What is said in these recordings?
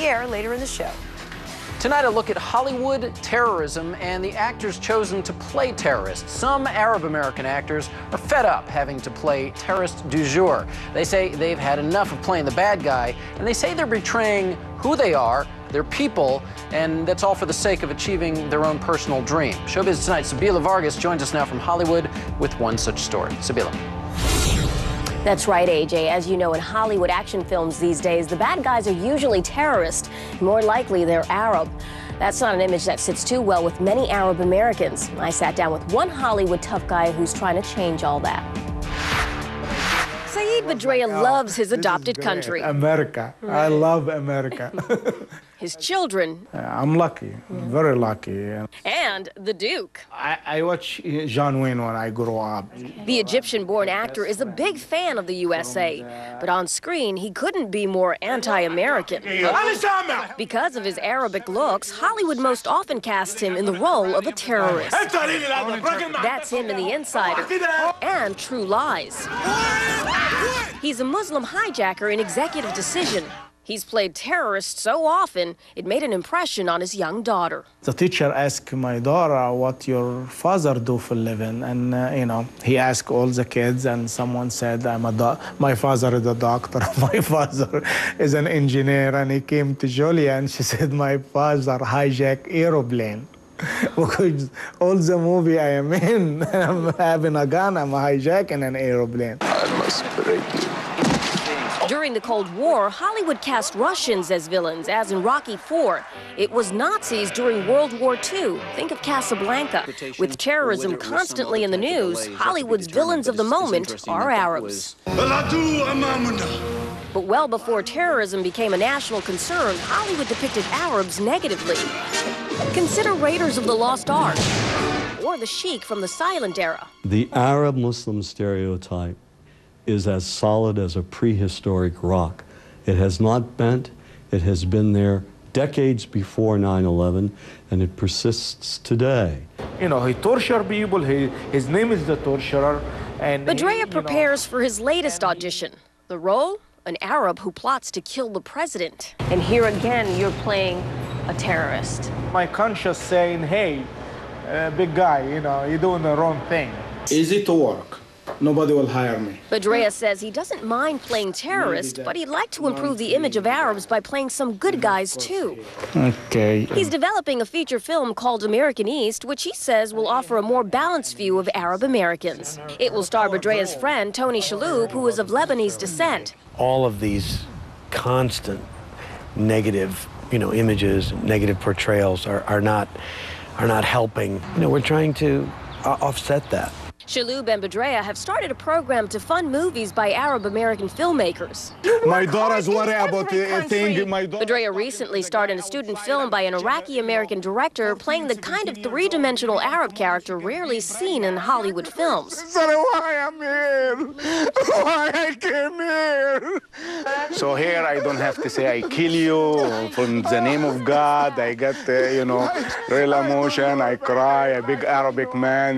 air later in the show. Tonight, a look at Hollywood terrorism and the actors chosen to play terrorists. Some Arab-American actors are fed up having to play terrorist du jour. They say they've had enough of playing the bad guy, and they say they're betraying who they are, their people, and that's all for the sake of achieving their own personal dream. Showbiz Tonight, Sabila Vargas joins us now from Hollywood with one such story. Sabila. That's right, AJ. As you know, in Hollywood action films these days, the bad guys are usually terrorists. More likely, they're Arab. That's not an image that sits too well with many Arab Americans. I sat down with one Hollywood tough guy who's trying to change all that. Sayed Badreya loves his adopted country. America. I love America. His children. I'm lucky, very lucky. And the Duke. I watch John Wayne when I grow up. The Egyptian-born actor is a big fan of the USA, but on screen he couldn't be more anti-American. Because of his Arabic looks, Hollywood most often casts him in the role of a terrorist. That's him in The Insider and True Lies. He's a Muslim hijacker in Executive Decision. He's played terrorist so often, it made an impression on his young daughter. The teacher asked my daughter, what your father do for a living? And, he asked all the kids, and someone said, my father is a doctor, my father is an engineer. And he came to Julia, and she said, my father hijacked aeroplane. Because all the movie I am in, I'm having a gun, I'm hijacking an aeroplane. I must break you. During the Cold War, Hollywood cast Russians as villains, as in Rocky IV. It was Nazis during World War II. Think of Casablanca. With terrorism constantly in the news, Hollywood's villains of the moment are Arabs. But well before terrorism became a national concern, Hollywood depicted Arabs negatively. Consider Raiders of the Lost Ark, or the Sheik from the silent era. The Arab Muslim stereotype is as solid as a prehistoric rock. It has not bent. It has been there decades before 9/11, and it persists today. He torture people. His name is the torturer. And Badreya prepares for his latest audition. The role? An Arab who plots to kill the president. And here again, you're playing a terrorist. My conscience saying, hey, big guy, you're doing the wrong thing. Easy to work. Nobody will hire me. Badreya says he doesn't mind playing terrorist, but he'd like to improve the image of Arabs by playing some good guys, too. Okay. He's developing a feature film called American East, which he says will offer a more balanced view of Arab Americans. It will star Badreya's friend, Tony Shalhoub, who is of Lebanese descent. All of these constant negative, images, negative portrayals are not helping. We're trying to offset that. Shalhoub and Badreya have started a program to fund movies by Arab-American filmmakers. My daughter's worried about a thing. Badreya recently starred in a student film by an Iraqi-American director playing the kind of three-dimensional Arab character rarely seen in Hollywood films. Why I'm here? Why I came here? So here I don't have to say I kill you from the name of God. I get, real emotion. I cry, a big Arabic man,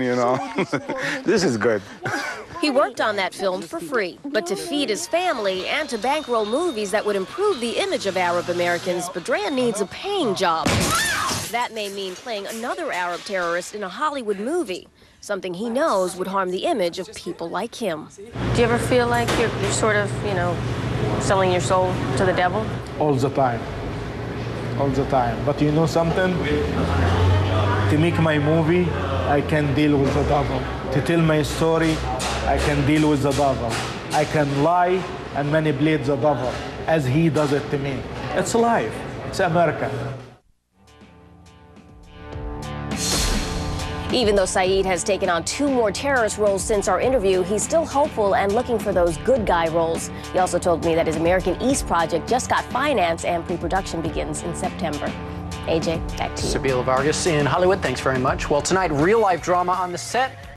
This is good. He worked on that film for free, but to feed his family and to bankroll movies that would improve the image of Arab Americans, Badreya needs a paying job. That may mean playing another Arab terrorist in a Hollywood movie, something he knows would harm the image of people like him. Do you ever feel like you're sort of, selling your soul to the devil? All the time. All the time. But you know something? To make my movie, I can deal with the devil. To tell my story, I can deal with the devil. I can lie and manipulate the devil as he does it to me. It's life. It's America. Even though Sayed has taken on 2 more terrorist roles since our interview, he's still hopeful and looking for those good guy roles. He also told me that his American East project just got financed and pre-production begins in September. AJ, back to you. Sabila Vargas in Hollywood, thanks very much. Well, tonight, real-life drama on the set.